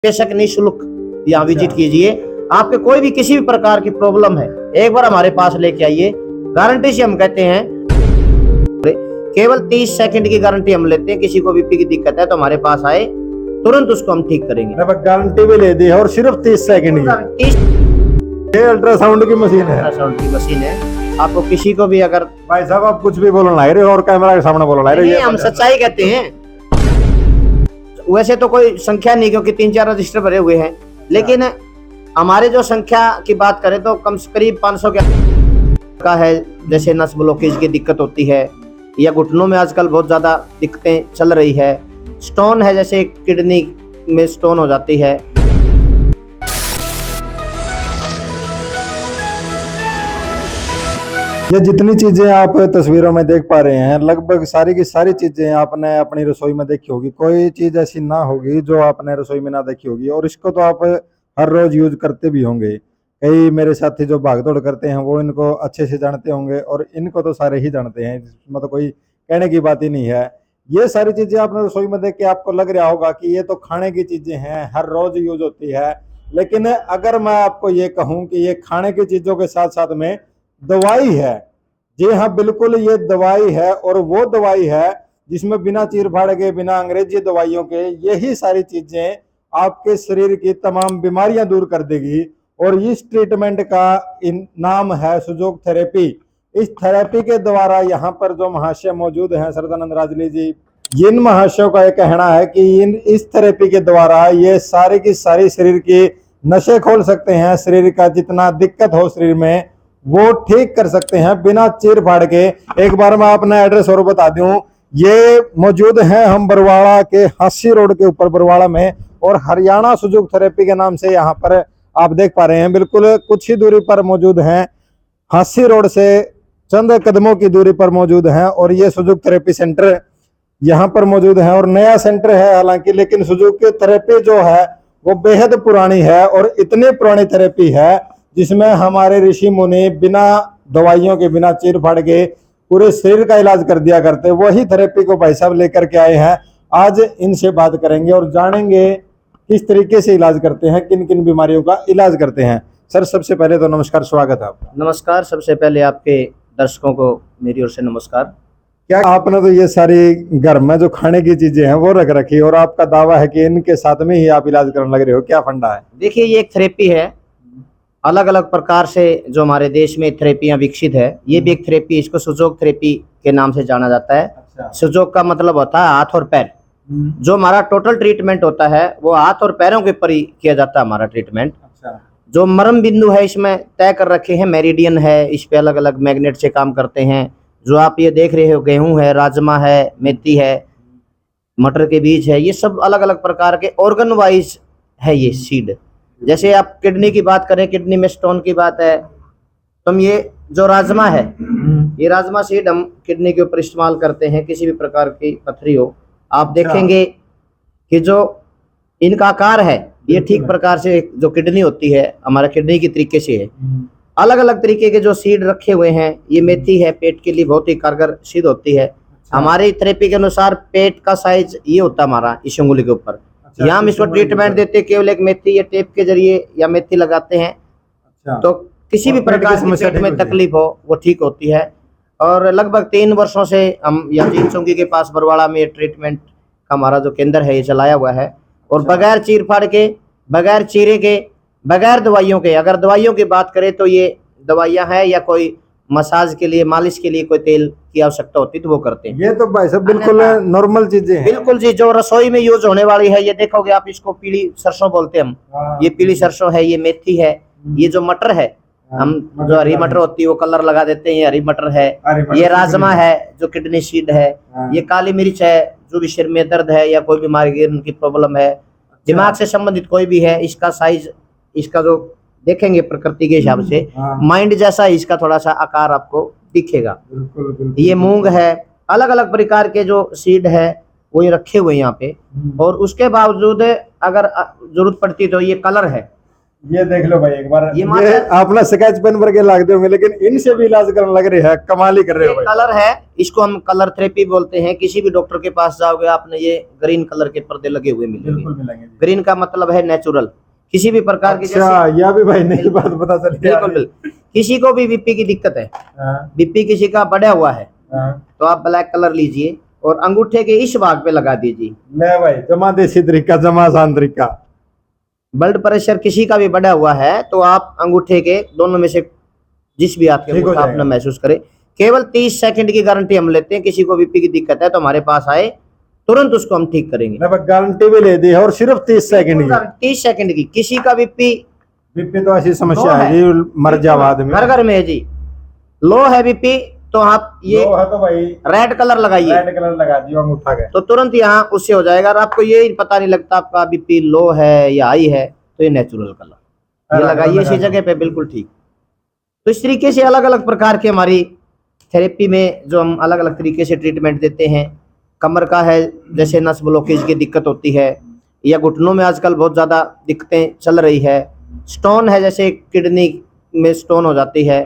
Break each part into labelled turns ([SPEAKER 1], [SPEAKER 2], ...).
[SPEAKER 1] बेशक निःशुल्क यहाँ विजिट कीजिए। आपके कोई भी किसी भी प्रकार की प्रॉब्लम है, एक बार हमारे पास लेके आइए। गारंटी से हम कहते हैं, केवल 30 सेकंड की गारंटी हम लेते हैं। किसी को बीपी की दिक्कत है तो हमारे पास आए, तुरंत उसको हम ठीक करेंगे।
[SPEAKER 2] गारंटी भी ले दी है और सिर्फ 30 सेकंड की। ये अल्ट्रासाउंड की मशीन है,
[SPEAKER 1] अल्ट्रासाउंड की मशीन है। आपको किसी को भी अगर
[SPEAKER 2] भाई साहब आप कुछ भी बोलना है और कैमरा के सामने बोलना है,
[SPEAKER 1] हम सच्चाई कहते हैं। वैसे तो कोई संख्या नहीं, क्योंकि 3-4 रजिस्टर भरे हुए हैं, लेकिन हमारे जो संख्या की बात करें तो कम से करीब 500 का है। जैसे नस ब्लॉकेज की दिक्कत होती है, या घुटनों में आजकल बहुत ज्यादा दिक्कतें चल रही है। स्टोन है, जैसे किडनी में स्टोन हो जाती है।
[SPEAKER 2] ये जितनी चीजें आप तस्वीरों में देख पा रहे हैं, लगभग सारी की सारी चीजें आपने अपनी रसोई में देखी होगी। कोई चीज ऐसी ना होगी जो आपने रसोई में ना देखी होगी, और इसको तो आप हर रोज यूज करते भी होंगे। कई मेरे साथी जो भागदौड़ करते हैं वो इनको अच्छे से जानते होंगे, और इनको तो सारे ही जानते हैं, इसमें तो कोई कहने की बात ही नहीं है। ये सारी चीजें आपने रसोई में देख के आपको लग रहा होगा कि ये तो खाने की चीजें हैं, हर रोज यूज होती है। लेकिन अगर मैं आपको ये कहूँ कि ये खाने की चीजों के साथ साथ में दवाई है, जी हाँ बिल्कुल ये दवाई है, और वो दवाई है जिसमें बिना चीर फाड़ के, बिना अंग्रेजी दवाइयों के, यही सारी चीजें आपके शरीर की तमाम बीमारियां दूर कर देगी। और इस ट्रीटमेंट का नाम है सुजोग थेरेपी। इस थेरेपी के द्वारा यहाँ पर जो महाशय मौजूद हैं, सदानंद राजली जी, इन महाशयों का यह कहना है कि इस थेरेपी के द्वारा ये सारी की सारी शरीर की नशे खोल सकते हैं। शरीर का जितना दिक्कत हो शरीर में वो ठीक कर सकते हैं बिना चीर फाड़ के। एक बार मैं अपना एड्रेस और बता दूं, ये मौजूद है हम बरवाड़ा के हांसी रोड के ऊपर बरवाड़ा में, और हरियाणा सुजोग थेरेपी के नाम से यहाँ पर आप देख पा रहे हैं। बिल्कुल कुछ ही दूरी पर मौजूद हैं, हांसी रोड से चंद कदमों की दूरी पर मौजूद हैं, और ये सुजोग थेरेपी सेंटर यहाँ पर मौजूद है। और नया सेंटर है हालांकि, लेकिन सुजोग की थेरेपी जो है वो बेहद पुरानी है, और इतनी पुरानी थेरेपी है जिसमें हमारे ऋषि मुनि बिना दवाइयों के, बिना चीर फाड़ के पूरे शरीर का इलाज कर दिया करते। वही थेरेपी को भाई साहब लेकर के आए हैं। आज इनसे बात करेंगे और जानेंगे किस तरीके से इलाज करते हैं, किन किन बीमारियों का इलाज करते हैं। सर सबसे पहले तो नमस्कार, स्वागत है आपका।
[SPEAKER 1] नमस्कार, सबसे पहले आपके दर्शकों को मेरी ओर से नमस्कार।
[SPEAKER 2] क्या आपने तो ये सारी घर में जो खाने की चीजें हैं वो रख रखी, और आपका दावा है कि इनके साथ में ही आप इलाज करने लग रहे हो, क्या फंडा है?
[SPEAKER 1] देखिए, ये एक थेरेपी है। अलग अलग प्रकार से जो हमारे देश में थेरेपियां विकसित है, ये भी एक थेरेपी, इसको सुजोग थेरेपी के नाम से जाना जाता है।
[SPEAKER 2] अच्छा।
[SPEAKER 1] सुजोग का मतलब होता है हाथ और पैर। जो हमारा टोटल ट्रीटमेंट होता है वो हाथ और पैरों के ऊपर ही किया जाता है हमारा ट्रीटमेंट।
[SPEAKER 2] अच्छा।
[SPEAKER 1] जो मर्म बिंदु है इसमें तय कर रखे हैं, मेरिडियन है, इस पे अलग अलग मैग्नेट से काम करते हैं। जो आप ये देख रहे हो, गेहूं है, राजमा है, मेथी है, मटर के बीज है, ये सब अलग अलग प्रकार के ऑर्गन वाइज है ये सीड। जैसे आप किडनी की बात करें, किडनी में स्टोन की बात है, तो हम ये जो राजमा है, ये राजमा सीड हम किडनी के ऊपर इस्तेमाल करते हैं। किसी भी प्रकार की पथरी हो, आप देखेंगे कि जो इनका आकार है ये ठीक प्रकार से जो किडनी होती है हमारा किडनी की तरीके से है। अलग अलग तरीके के जो सीड रखे हुए हैं, ये मेथी है, पेट के लिए बहुत ही कारगर सिद्ध होती है। हमारी थेरेपी के अनुसार पेट का साइज ये होता है हमारा इस उंगली के ऊपर। यहाँ हम इसको ट्रीटमेंट देते हैं, केवल एक मेथी या टेप के जरिए या मेथी लगाते हैं। तो किसी भी प्रकार की पेट में तकलीफ हो वो ठीक होती है। और लगभग 3 वर्षों से हम यहाँ जीन चौकी के पास बरवाड़ा में ट्रीटमेंट का हमारा जो केंद्र है ये चलाया हुआ है। और बगैर चीर फाड़ के, बगैर चीरे के, बगैर दवाइयों के, अगर दवाइयों की बात करें तो ये दवाइयाँ हैं, या कोई मसाज के लिए, मालिश के लिए कोई तेल की आवश्यकता होती तो वो करते हैं। ये
[SPEAKER 2] तो भाई साहब बिल्कुल नॉर्मल चीजें हैं।
[SPEAKER 1] बिल्कुल जी, जो रसोई में यूज होने वाली है। ये देखोगे आप, इसको पीली सरसों बोलते हैं हम। ये पीली सरसों है, ये मेथी है, ये जो मटर है, हम जो हरी मटर होती है वो कलर लगा देते हैं, ये हरी मटर है। ये राजमा है जो किडनी सीड है। ये काली मिर्च है जो भी सिर में दर्द है या कोई भी माइग्रेन की प्रॉब्लम है, दिमाग से संबंधित कोई भी है, इसका साइज, इसका जो देखेंगे प्रकृति के हिसाब से माइंड जैसा इसका थोड़ा सा आकार आपको दिखेगा। ये मूंग है, अलग अलग प्रकार के जो सीड है वो ये रखे हुए यहाँ पे। और उसके बावजूद अगर जरूरत पड़ती तो ये कलर है,
[SPEAKER 2] ये देख लो भाई एक बार,
[SPEAKER 1] ये
[SPEAKER 2] ये
[SPEAKER 1] मात्र-
[SPEAKER 2] आपने स्केच पेन पर के लाग दोगे, लेकिन इनसे भी इलाज करने लग रहे हैं, कमाल ही कर रहे
[SPEAKER 1] ये
[SPEAKER 2] हो भाई।
[SPEAKER 1] कलर है, इसको हम कलर थेरेपी बोलते हैं। किसी भी डॉक्टर के पास जाओगे आपने ये ग्रीन कलर के पर्दे लगे हुए मिलेंगे।
[SPEAKER 2] बिल्कुल मिलेंगे जी।
[SPEAKER 1] ग्रीन का मतलब है नेचुरल। किसी भी प्रकार की
[SPEAKER 2] अच्छा, यह भी भाई नई बात पता चली।
[SPEAKER 1] बिल्कुल बिल्कुल, किसी को भी बीपी की दिक्कत है,
[SPEAKER 2] हाँ,
[SPEAKER 1] बीपी किसी का बढ़ा हुआ है,
[SPEAKER 2] हाँ।
[SPEAKER 1] तो आप ब्लैक कलर लीजिए और अंगूठे के इस भाग पे लगा दीजिए।
[SPEAKER 2] ले भाई, जमा देसी तरीका, जमा आसान तरीका।
[SPEAKER 1] ब्लड प्रेशर किसी का भी बढ़ा हुआ है तो आप अंगूठे के दोनों में से जिस भी आपके
[SPEAKER 2] ठीक हो
[SPEAKER 1] अंगूठा
[SPEAKER 2] जाएगा।
[SPEAKER 1] अपना महसूस करे। केवल 30 सेकंड की गारंटी हम लेते हैं। किसी को बीपी की दिक्कत है तो हमारे पास आए, तुरंत उसको हम ठीक करेंगे।
[SPEAKER 2] गारंटी भी ले दी है, और सिर्फ 30 सेकंड की।
[SPEAKER 1] 30 सेकंड की। किसी का बीपी
[SPEAKER 2] बीपी तो ऐसी समस्या
[SPEAKER 1] लो
[SPEAKER 2] है
[SPEAKER 1] है,
[SPEAKER 2] जी, मर जाओ आदमी।
[SPEAKER 1] घर घर में है जी, लो है बीपी, तो आप ये
[SPEAKER 2] लो है तो भाई
[SPEAKER 1] रेड कलर लगाइए,
[SPEAKER 2] रेड कलर लगा दियो अंगूठा के।
[SPEAKER 1] तो तुरंत यहाँ उससे हो जाएगा। और आपको ये पता नहीं लगता आपका बीपी लो है या हाई है, तो ये नेचुरल कलर ये लगाइए इसी जगह पे, बिल्कुल ठीक। तो इस तरीके से अलग अलग प्रकार की हमारी थेरेपी में जो हम अलग अलग तरीके से ट्रीटमेंट देते हैं। कमर का है, जैसे नस ब्लॉकेज की दिक्कत होती है, या घुटनों में आजकल बहुत ज़्यादा दिक्कतें चल रही है। स्टोन है, जैसे किडनी में स्टोन हो जाती है,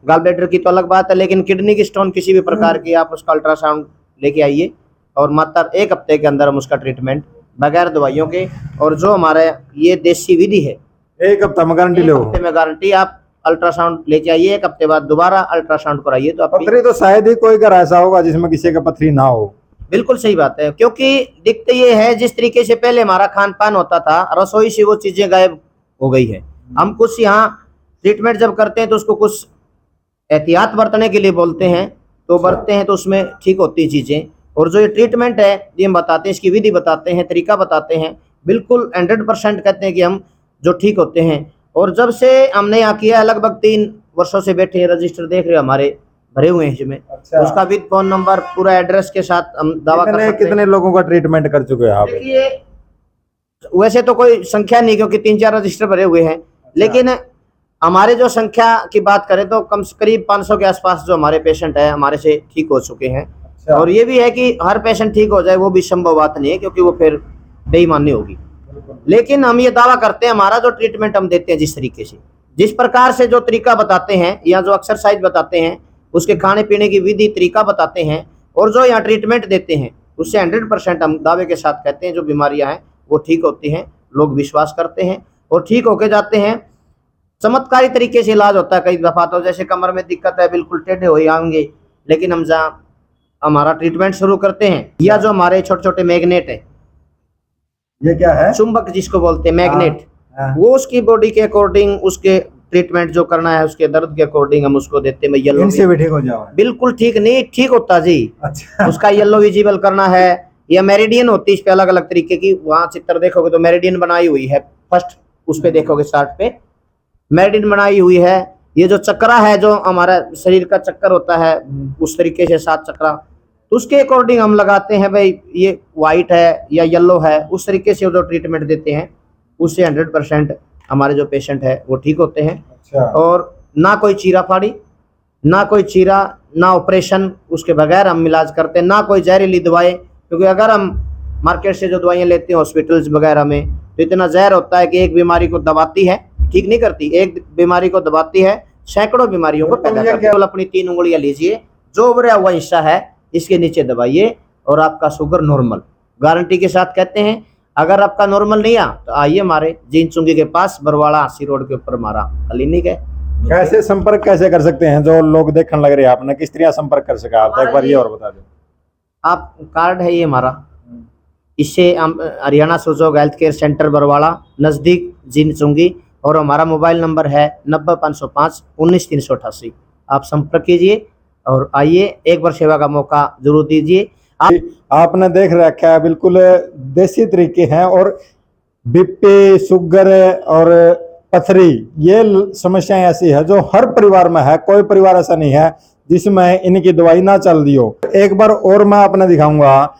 [SPEAKER 1] गॉल ब्लैडर की तो अलग बात है, लेकिन किडनी की स्टोन किसी भी प्रकार की, आप उसका अल्ट्रासाउंड लेके आइए और मात्र 1 हफ्ते के अंदर हम उसका ट्रीटमेंट बगैर दवाइयों के, और जो हमारे ये देसी विधि है,
[SPEAKER 2] 1 हफ्ता में गारंटी
[SPEAKER 1] 1
[SPEAKER 2] लो।
[SPEAKER 1] हफ्ते में गारंटी। आप अल्ट्रासाउंड लेके आइए, 1 हफ्ते बाद दोबारा अल्ट्रासाउंड कराइए तो आपकी
[SPEAKER 2] पथरी तो शायद ही कोई घर ऐसा होगा जिसमें किसी का पथरी ना हो।
[SPEAKER 1] बिल्कुल सही बात है। क्योंकि दिक्कत ये है, जिस तरीके से पहले हमारा खान पान होता था, रसोई से वो चीजें गायब हो गई है। हम कुछ यहाँ ट्रीटमेंट जब करते हैं तो उसको कुछ एहतियात बरतने के लिए बोलते हैं, तो बरतते हैं तो उसमें ठीक होती है चीजें। और जो ये ट्रीटमेंट है ये हम बताते हैं, इसकी विधि बताते हैं, तरीका बताते हैं, बिल्कुल 100% कहते हैं कि हम जो ठीक होते हैं। और जब से हमने यहाँ किया, लगभग 3 वर्षों से बैठे हैं, रजिस्टर देख रहे हो हमारे भरे हुए हैं इसमें।
[SPEAKER 2] अच्छा,
[SPEAKER 1] उसका विद फोन नंबर, पूरा एड्रेस के साथ हम दावा कर सकते हैं।
[SPEAKER 2] कितने लोगों का ट्रीटमेंट कर चुके हैं आप?
[SPEAKER 1] देखिए, वैसे तो कोई संख्या नहीं, क्योंकि 3-4 रजिस्टर भरे हुए हैं, लेकिन हमारे जो संख्या की बात करें तो कम से करीब 500 के आसपास जो हमारे पेशेंट है हमारे से ठीक हो चुके हैं।
[SPEAKER 2] अच्छा।
[SPEAKER 1] और ये भी है कि हर पेशेंट ठीक हो जाए वो भी संभव बात नहीं है, क्योंकि वो फिर बेईमानी होगी। लेकिन हम ये दावा करते हैं, हमारा जो ट्रीटमेंट हम देते हैं, जिस तरीके से, जिस प्रकार से जो तरीका बताते हैं, या जो एक्सरसाइज बताते हैं, उसके खाने पीने की विधि तरीका बताते हैं, और जो यहाँ ट्रीटमेंट देते हैं, उससे 100% हम दावे के साथ कहते हैं जो बीमारियां हैं वो ठीक होती हैं। लोग विश्वास करते हैं और ठीक होके जाते हैं। चमत्कारी तरीके से इलाज होता है। कई दफा तो जैसे कमर में दिक्कत है, बिल्कुल टेढ़े हो आएंगे, लेकिन हम जहाँ हमारा ट्रीटमेंट शुरू करते हैं, या जो हमारे छोटे छोटे मैग्नेट है,
[SPEAKER 2] ये क्या है?
[SPEAKER 1] चुंबक जिसको बोलते हैं, मैग्नेट,
[SPEAKER 2] हाँ।
[SPEAKER 1] वो उसकी बॉडी के अकॉर्डिंग, उसके ट्रीटमेंट जो करना है उसके दर्द के अकॉर्डिंग हम उसको देते हैं। येलो
[SPEAKER 2] इनसे भी ठीक हो जाओ?
[SPEAKER 1] बिल्कुल ठीक नहीं ठीक होता जी।
[SPEAKER 2] अच्छा।
[SPEAKER 1] उसका येलो विजिबल करना है, या मेरिडियन होती है इस पे अलग अलग तरीके की। वहां चित्र देखोगे तो मेरिडियन बनाई हुई है, फर्स्ट उस पे देखोगे चार्ट पे मेरिडियन बनाई हुई है। ये जो चक्रा है, जो हमारा शरीर का चक्कर होता है, उस तरीके से 7 चक्रा, तो उसके अकॉर्डिंग हम लगाते हैं भाई ये व्हाइट है या येलो है, उस तरीके से जो ट्रीटमेंट देते हैं उससे 100% हमारे जो पेशेंट है वो ठीक होते हैं।
[SPEAKER 2] अच्छा।
[SPEAKER 1] और ना कोई चीरा फाड़ी, ना कोई चीरा, ना ऑपरेशन, उसके बगैर हम इलाज करते हैं। ना कोई जहरीली दवाएं, क्योंकि अगर हम मार्केट से जो दवाइयाँ लेते हैं हॉस्पिटल्स वगैरह में, तो इतना जहर होता है कि एक बीमारी को दबाती है, ठीक नहीं करती, एक बीमारी को दबाती है, सैकड़ों बीमारियों को पैदा करती है। केवल अपनी 3 उंगलियां लीजिए, जो उभरा हुआ हिस्सा है इसके नीचे दबाइए और आपका शुगर नॉर्मल, गारंटी के साथ कहते हैं। अगर आपका नॉर्मल नहीं आ तो आइए हमारे जीन चुंगी के पास, बरवाड़ा आसी रोड के ऊपर हमारा क्लिनिक है।
[SPEAKER 2] कैसे संपर्क कैसे कर सकते हैं जो लोग देखने लग रहे हैं? आपने किस तरह संपर्क कर सका आप एक बार ये और बता दो।
[SPEAKER 1] आप कार्ड है ये हमारा, इससे हम Haryana Sujog health care centre Barwara, नज़दीक जीन चुंगी, और हमारा मोबाइल नंबर है 90 505 19 388। आप संपर्क कीजिए और आइए, एक बार सेवा का मौका जरूर दीजिए।
[SPEAKER 2] आपने देख रखा है, बिल्कुल देसी तरीके हैं। और बीपी, शुगर और पथरी, ये समस्याएं ऐसी है जो हर परिवार में है। कोई परिवार ऐसा नहीं है जिसमें इनकी दवाई ना चल दी हो। एक बार और मैं आपने दिखाऊंगा,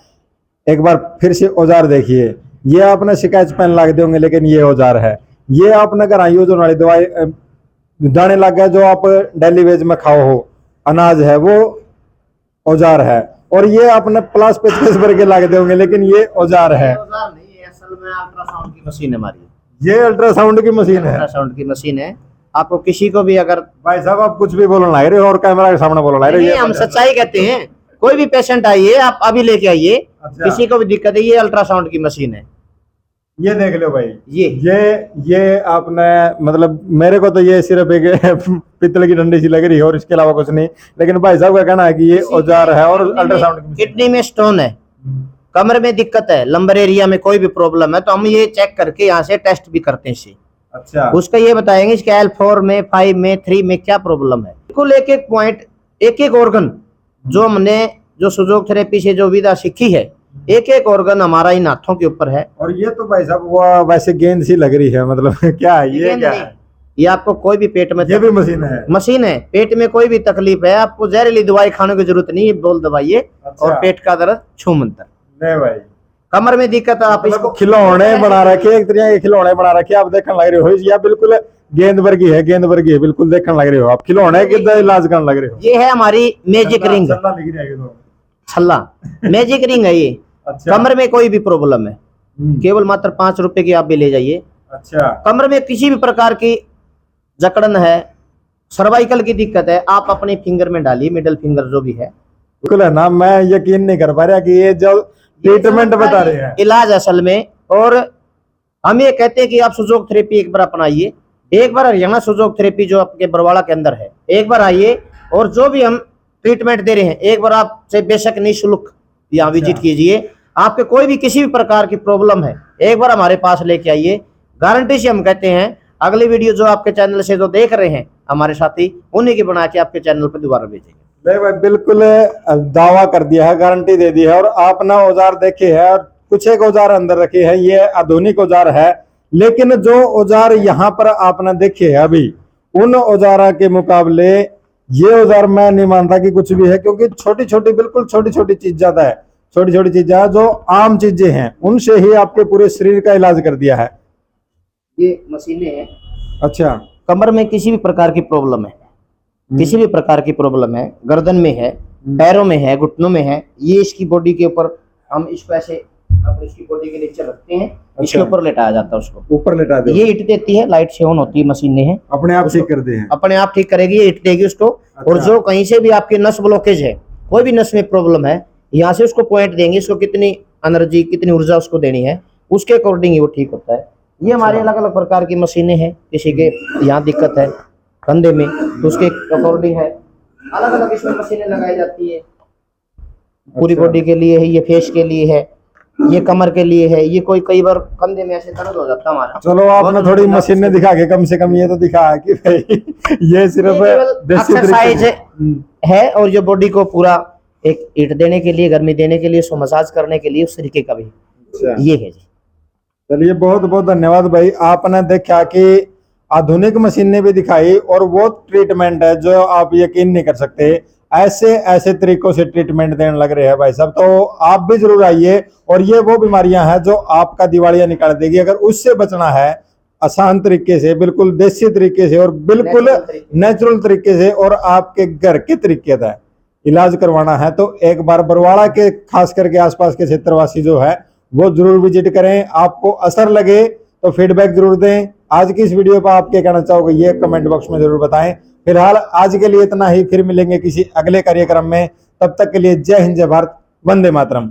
[SPEAKER 2] एक बार फिर से औजार देखिए। ये आपने स्केच पेन लग दे होंगे, लेकिन ये औजार है। ये आपने घर आई हो जो वाली दवाई दाने लग गए, जो आप डेली वेज में खाओ हो, अनाज है, वो औजार है। और ये आपने प्लास 25 भर के लग दे होंगे, लेकिन ये औजार है।
[SPEAKER 1] औजार नहीं है, असल में अल्ट्रासाउंड की मशीन हमारी।
[SPEAKER 2] ये अल्ट्रासाउंड की मशीन है।
[SPEAKER 1] अल्ट्रासाउंड की मशीन है। आपको किसी को भी अगर
[SPEAKER 2] भाई साहब आप कुछ भी बोलना लग रहे हो और कैमरा के सामने बोलना लग रहे हो,
[SPEAKER 1] नहीं,
[SPEAKER 2] ये
[SPEAKER 1] हम सच्चाई कहते हैं। कोई भी पेशेंट आइए, आप अभी लेके आइए,
[SPEAKER 2] अच्छा।
[SPEAKER 1] किसी को भी दिक्कत है, ये अल्ट्रासाउंड की मशीन है।
[SPEAKER 2] ये देख लो भाई,
[SPEAKER 1] ये
[SPEAKER 2] ये आपने मतलब मेरे को तो ये सिर्फ एक पित्तल की डंडी सी लग रही है और इसके अलावा कुछ नहीं, लेकिन भाई साहब का कहना है कि ये औजार है और अल्ट्रासाउंड की मशीन
[SPEAKER 1] किडनी में स्टोन है, कमर में दिक्कत है, लंबर एरिया में कोई भी प्रॉब्लम है, तो हम ये चेक करके यहाँ से टेस्ट भी करते हैं इसे।
[SPEAKER 2] अच्छा,
[SPEAKER 1] उसका ये बताएंगे इसके L4 में, 5 में, 3 में क्या प्रॉब्लम है। बिल्कुल एक एक पॉइंट, एक एक ऑर्गन जो हमने जो सुजोग थेरेपी से जो विधा सीखी है, एक एक ऑर्गन हमारा इन हाथों के ऊपर है।
[SPEAKER 2] और ये तो भाई साहब वो वैसे गेंद सी लग रही है, मतलब क्या है ये, क्या है
[SPEAKER 1] ये आपको कोई भी पेट में,
[SPEAKER 2] ये भी मशीन है?
[SPEAKER 1] मशीन है। पेट में कोई भी तकलीफ है, आपको जहरीली दवाई खाने की जरूरत नहीं, बोल दवाइए।
[SPEAKER 2] अच्छा।
[SPEAKER 1] और पेट का दर्द छू मंतर,
[SPEAKER 2] नहीं भाई,
[SPEAKER 1] कमर में दिक्कत है, आप इसको
[SPEAKER 2] खिलौने बना रखे, एक तरह के खिलौने बना रखे, आप देखने लग रहे हो या बिल्कुल गेंद वर्गी है, गेंद वर्गी है, बिल्कुल देखने लग रहे हो आप, खिलौने कितना इलाज करने लग रहे हो।
[SPEAKER 1] ये है हमारी मैजिक रिंग, छल्ला मैजिक रिंग है ये।
[SPEAKER 2] अच्छा।
[SPEAKER 1] कमर में कोई भी प्रॉब्लम है, केवल मात्र 5 रुपए की आप भी ले जाइए।
[SPEAKER 2] अच्छा।
[SPEAKER 1] कमर में किसी भी प्रकार की जकड़न है, सर्वाइकल की दिक्कत है, आप अपने फिंगर में डालिए, मिडिल फिंगर जो भी है।
[SPEAKER 2] बिल्कुल है ना, मैं यकीन नहीं कर पा रहा कि ये जो ट्रीटमेंट बता रहे हैं
[SPEAKER 1] इलाज असल में। और हम ये कहते हैं कि आप सुजोग थेरेपी एक बार अपनाइए, एक बार हरियाणा सुजोग थेरेपी जो आपके बरवाड़ा के अंदर है, एक बार आइए और जो भी हम ट्रीटमेंट दे रहे हैं एक बार आपसे बेशक निःशुल्क यहाँ विजिट कीजिए। आपके कोई भी किसी भी प्रकार की प्रॉब्लम है, एक बार हमारे पास लेके आइए, गारंटी से हम कहते हैं अगली वीडियो जो आपके चैनल से जो देख रहे हैं हमारे साथी, उन्हीं की बना के आपके चैनल पर दोबारा भेजेंगे।
[SPEAKER 2] नहीं भाई, बिल्कुल दावा कर दिया है, गारंटी दे दी है। और आपने औजार देखे है और कुछ एक औजार अंदर रखे हैं, ये आधुनिक औजार है, लेकिन जो औजार यहाँ पर आपने देखे है अभी, उन औजारों के मुकाबले ये औजार मैं नहीं मानता कि कुछ भी है, क्योंकि छोटी छोटी, बिल्कुल छोटी छोटी चीज ज्यादा है, छोटी छोटी चीजें जो आम चीजें हैं उनसे ही आपके पूरे शरीर का इलाज कर दिया है।
[SPEAKER 1] ये मशीनें हैं।
[SPEAKER 2] अच्छा।
[SPEAKER 1] कमर में किसी भी प्रकार की प्रॉब्लम है, किसी भी प्रकार की प्रॉब्लम है, गर्दन में है, पैरों में है, घुटनों में है, ये इसकी बॉडी के ऊपर हम इसको ऐसे अपनी इसकी बॉडी के नीचे रखते हैं। अच्छा। इसके ऊपर लेटाया जाता है, उसको ऊपर लेटा दे। ये हिट देती है, लाइट से ऑन होती है, मशीनें हैं, अपने आप ठीक कर दे हैं, अपने आप ठीक करेगी, ये हिट देगी उसको। अच्छा। और जो कहीं से भी आपकी नस ब्लॉकेज है, कोई भी नस में प्रॉब्लम है, यहाँ से उसको पॉइंट देंगे, इसको कितनी एनर्जी, कितनी ऊर्जा उसको देनी है, उसके अकॉर्डिंग ही वो ठीक होता है। ये हमारी अलग अलग प्रकार की मशीनें हैं। किसी के यहाँ दिक्कत है कंधे में, तो उसके अकॉर्डिंग है, अलग अलग इसमें मशीनें लगाई जाती है। पूरी बॉडी के लिए है, ये फेस के लिए है, ये कमर के लिए है, ये कोई कई बार कंधे में ऐसे दर्द हो जाता है हमारा।
[SPEAKER 2] चलो आपने थोड़ी मशीनें दिखा के कम से कम ये तो दिखा कि भाई ये सिर्फ
[SPEAKER 1] एक्सरसाइज है, और जो बॉडी को पूरा एक हीट देने के लिए, गर्मी देने के लिए, उसको मसाज करने के लिए, उस तरीके का भी ये है जी।
[SPEAKER 2] चलिए बहुत बहुत धन्यवाद भाई, आपने देखा कि आधुनिक मशीनें भी दिखाई और वो ट्रीटमेंट है जो आप यकीन नहीं कर सकते, ऐसे ऐसे तरीकों से ट्रीटमेंट देने लग रहे हैं भाई साहब। तो आप भी जरूर आइए, और ये वो बीमारियां हैं जो आपका दिवालिया निकाल देगी। अगर उससे बचना है आसान तरीके से, बिल्कुल देसी तरीके से और बिल्कुल नेचुरल तरीके से, और आपके घर के तरीके से इलाज करवाना है, तो एक बार बरवाड़ा के खास करके आसपास के क्षेत्रवासी जो है वो जरूर विजिट करें। आपको असर लगे तो फीडबैक जरूर दें। आज की इस वीडियो पर आप क्या कहना चाहोगे ये कमेंट बॉक्स में जरूर बताएं। फिलहाल आज के लिए इतना ही, फिर मिलेंगे किसी अगले कार्यक्रम में, तब तक के लिए जय हिंद, जय भारत, वंदे मातरम।